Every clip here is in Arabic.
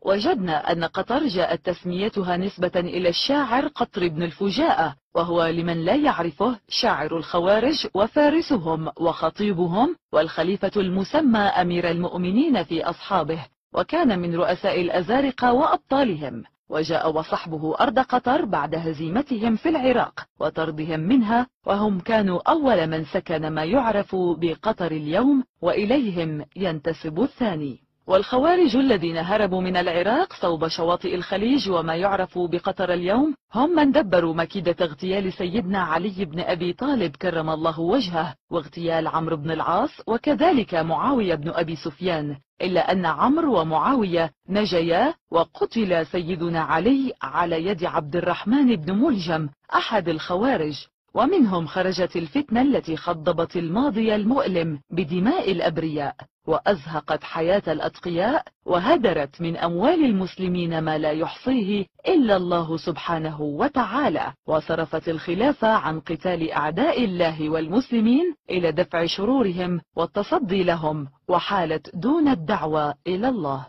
وجدنا أن قطر جاءت تسميتها نسبة إلى الشاعر قطر بن الفجاءة، وهو لمن لا يعرفه شاعر الخوارج وفارسهم وخطيبهم والخليفة المسمى أمير المؤمنين في أصحابه، وكان من رؤساء الأزارقة وأبطالهم. وجاء وصحبه أرض قطر بعد هزيمتهم في العراق وطردهم منها، وهم كانوا أول من سكن ما يعرف بقطر اليوم، وإليهم ينتسب الثاني. والخوارج الذين هربوا من العراق صوب شواطئ الخليج وما يعرف بقطر اليوم هم من دبروا مكيدة اغتيال سيدنا علي بن أبي طالب كرم الله وجهه، واغتيال عمرو بن العاص، وكذلك معاوية بن أبي سفيان، إلا أن عمرو ومعاوية نجيا، وقتل سيدنا علي على يد عبد الرحمن بن ملجم أحد الخوارج. ومنهم خرجت الفتنة التي خضبت الماضي المؤلم بدماء الأبرياء، وأزهقت حياة الأتقياء، وهدرت من أموال المسلمين ما لا يحصيه إلا الله سبحانه وتعالى، وصرفت الخلافة عن قتال أعداء الله والمسلمين إلى دفع شرورهم والتصدي لهم، وحالت دون الدعوة إلى الله.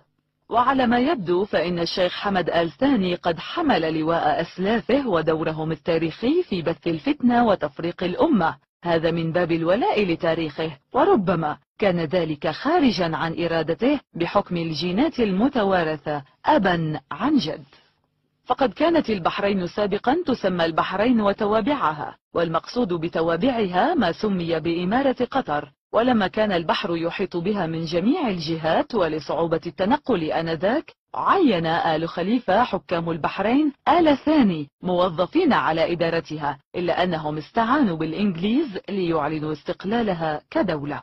وعلى ما يبدو فإن الشيخ حمد آل ثاني قد حمل لواء أسلافه ودورهم التاريخي في بث الفتنة وتفريق الأمة، هذا من باب الولاء لتاريخه، وربما كان ذلك خارجا عن إرادته بحكم الجينات المتوارثة أبا عن جد. فقد كانت البحرين سابقا تسمى البحرين وتوابعها، والمقصود بتوابعها ما سمي بإمارة قطر، ولما كان البحر يحيط بها من جميع الجهات ولصعوبة التنقل آنذاك، عين آل خليفة حكام البحرين آل ثاني موظفين على إدارتها، إلا أنهم استعانوا بالإنجليز ليعلنوا استقلالها كدولة.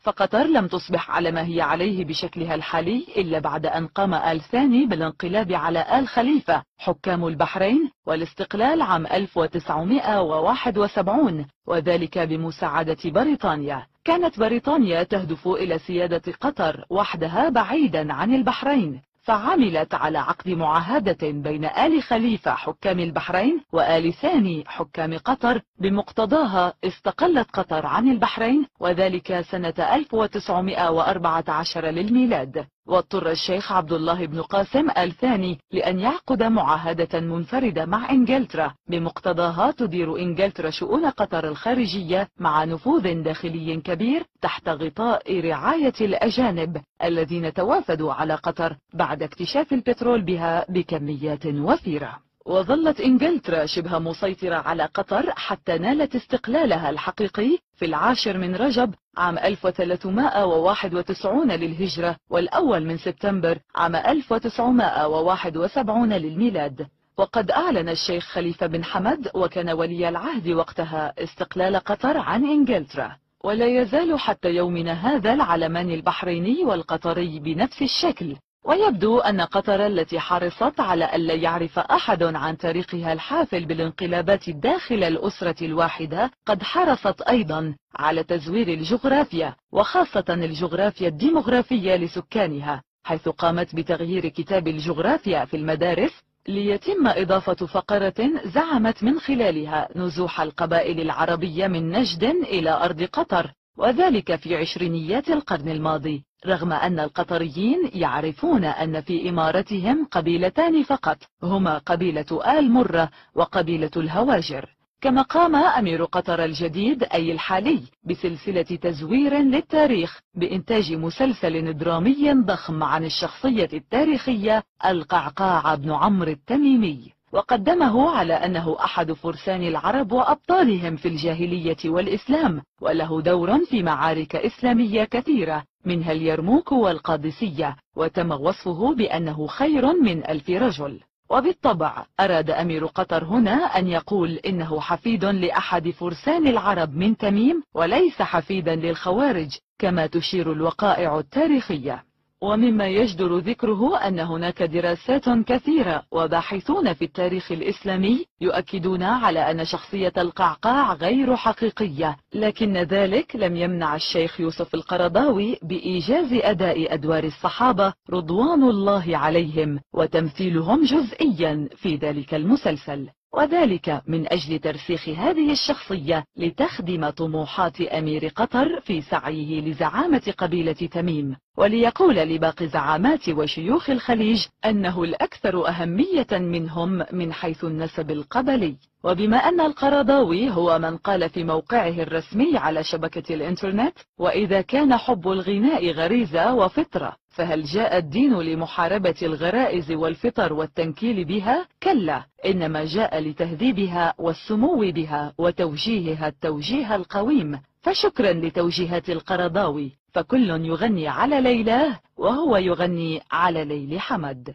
فقطر لم تصبح على ما هي عليه بشكلها الحالي إلا بعد أن قام آل ثاني بالانقلاب على آل خليفة حكام البحرين والاستقلال عام 1971، وذلك بمساعدة بريطانيا. كانت بريطانيا تهدف إلى سيادة قطر وحدها بعيدا عن البحرين، فعملت على عقد معاهدة بين آل خليفة حكام البحرين وآل ثاني حكام قطر، بمقتضاها استقلت قطر عن البحرين، وذلك سنة 1914 للميلاد. واضطر الشيخ عبد الله بن قاسم آل ثاني لأن يعقد معاهدة منفردة مع إنجلترا، بمقتضاها تدير إنجلترا شؤون قطر الخارجية مع نفوذ داخلي كبير تحت غطاء رعاية الأجانب الذين توافدوا على قطر بعد اكتشاف البترول بها بكميات وفيرة. وظلت إنجلترا شبه مسيطرة على قطر حتى نالت استقلالها الحقيقي في 10 من رجب عام 1391 للهجرة، والأول من سبتمبر عام 1971 للميلاد. وقد أعلن الشيخ خليفة بن حمد وكان ولي العهد وقتها استقلال قطر عن إنجلترا، ولا يزال حتى يومنا هذا العلمان البحريني والقطري بنفس الشكل. ويبدو أن قطر التي حرصت على ألا يعرف أحد عن تاريخها الحافل بالانقلابات داخل الأسرة الواحدة قد حرصت أيضا على تزوير الجغرافيا، وخاصة الجغرافيا الديمغرافية لسكانها، حيث قامت بتغيير كتاب الجغرافيا في المدارس ليتم إضافة فقرة زعمت من خلالها نزوح القبائل العربية من نجد إلى أرض قطر، وذلك في عشرينيات القرن الماضي، رغم أن القطريين يعرفون أن في إمارتهم قبيلتان فقط، هما قبيلة آل مرة وقبيلة الهواجر. كما قام أمير قطر الجديد أي الحالي بسلسلة تزوير للتاريخ بإنتاج مسلسل درامي ضخم عن الشخصية التاريخية القعقاع بن عمرو التميمي، وقدمه على أنه أحد فرسان العرب وأبطالهم في الجاهلية والإسلام، وله دور في معارك إسلامية كثيرة منها اليرموك والقادسية، وتم وصفه بأنه خير من 1000 رجل. وبالطبع أراد أمير قطر هنا أن يقول إنه حفيد لأحد فرسان العرب من تميم، وليس حفيدا للخوارج كما تشير الوقائع التاريخية. ومما يجدر ذكره أن هناك دراسات كثيرة وباحثون في التاريخ الإسلامي يؤكدون على أن شخصية القعقاع غير حقيقية، لكن ذلك لم يمنع الشيخ يوسف القرضاوي بإيجاز أداء أدوار الصحابة رضوان الله عليهم وتمثيلهم جزئيا في ذلك المسلسل، وذلك من أجل ترسيخ هذه الشخصية لتخدم طموحات أمير قطر في سعيه لزعامة قبيلة تميم، وليقول لباقي زعامات وشيوخ الخليج أنه الأكثر أهمية منهم من حيث النسب القبلي. وبما أن القرضاوي هو من قال في موقعه الرسمي على شبكة الإنترنت: وإذا كان حب الغناء غريزة وفطرة، فهل جاء الدين لمحاربة الغرائز والفطر والتنكيل بها؟ كلا، إنما جاء لتهذيبها والسمو بها وتوجيهها التوجيه القويم. فشكرا لتوجيهات القرضاوي، فكل يغني على ليلاه وهو يغني على ليل حمد.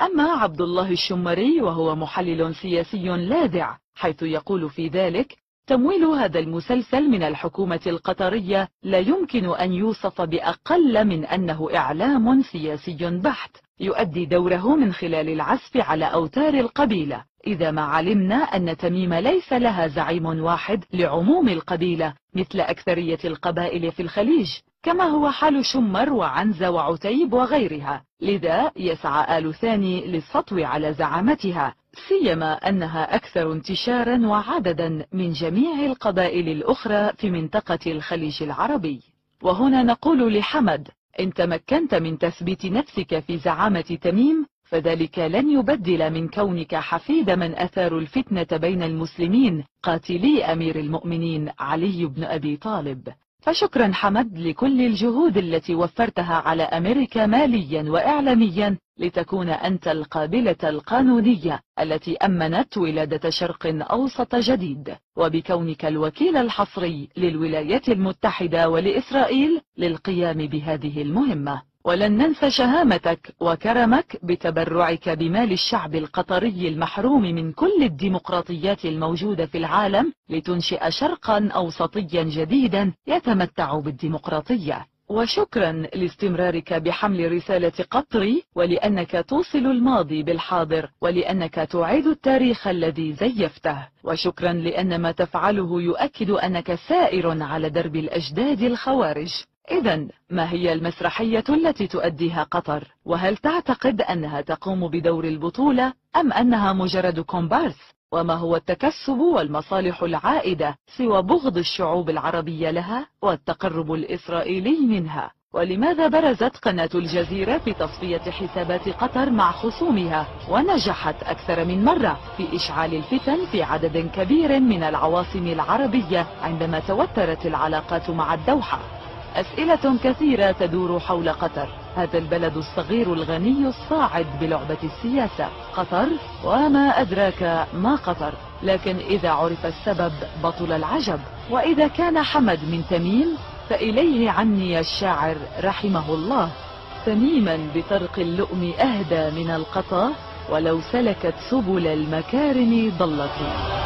أما عبد الله الشمري وهو محلل سياسي لاذع، حيث يقول في ذلك: تمويل هذا المسلسل من الحكومة القطرية لا يمكن أن يوصف بأقل من أنه إعلام سياسي بحت، يؤدي دوره من خلال العزف على أوتار القبيلة، إذا ما علمنا أن تميم ليس لها زعيم واحد لعموم القبيلة مثل أكثرية القبائل في الخليج، كما هو حال شمر وعنزة وعتيب وغيرها. لذا يسعى آل ثاني للسطو على زعامتها، سيما أنها أكثر انتشارا وعددا من جميع القبائل الأخرى في منطقة الخليج العربي. وهنا نقول لحمد: إن تمكنت من تثبيت نفسك في زعامة تميم، فذلك لن يبدل من كونك حفيد من أثاروا الفتنة بين المسلمين، قاتلي أمير المؤمنين علي بن أبي طالب. فشكرا حمد لكل الجهود التي وفرتها على أمريكا ماليا وإعلاميا لتكون أنت القابلة القانونية التي أمنت ولادة شرق أوسط جديد، وبكونك الوكيل الحصري للولايات المتحدة ولإسرائيل للقيام بهذه المهمة. ولن ننسى شهامتك وكرمك بتبرعك بمال الشعب القطري المحروم من كل الديمقراطيات الموجودة في العالم لتنشئ شرقا أوسطيا جديدا يتمتع بالديمقراطية. وشكرا لاستمرارك بحمل رسالة قطري، ولأنك توصل الماضي بالحاضر، ولأنك تعيد التاريخ الذي زيفته. وشكرا لأن ما تفعله يؤكد أنك سائر على درب الأجداد الخوارج. إذن ما هي المسرحية التي تؤديها قطر؟ وهل تعتقد أنها تقوم بدور البطولة أم أنها مجرد كومبارس؟ وما هو التكسب والمصالح العائدة سوى بغض الشعوب العربية لها والتقرب الإسرائيلي منها؟ ولماذا برزت قناة الجزيرة في تصفية حسابات قطر مع خصومها ونجحت أكثر من مرة في إشعال الفتن في عدد كبير من العواصم العربية عندما توترت العلاقات مع الدوحة؟ أسئلة كثيرة تدور حول قطر، هذا البلد الصغير الغني الصاعد بلعبة السياسة. قطر، وما أدراك ما قطر. لكن إذا عرف السبب بطل العجب. وإذا كان حمد من تميم، فإليه عني الشاعر رحمه الله: تميما بطرق اللؤم أهدى من القطا، ولو سلكت سبل المكارم ضلت.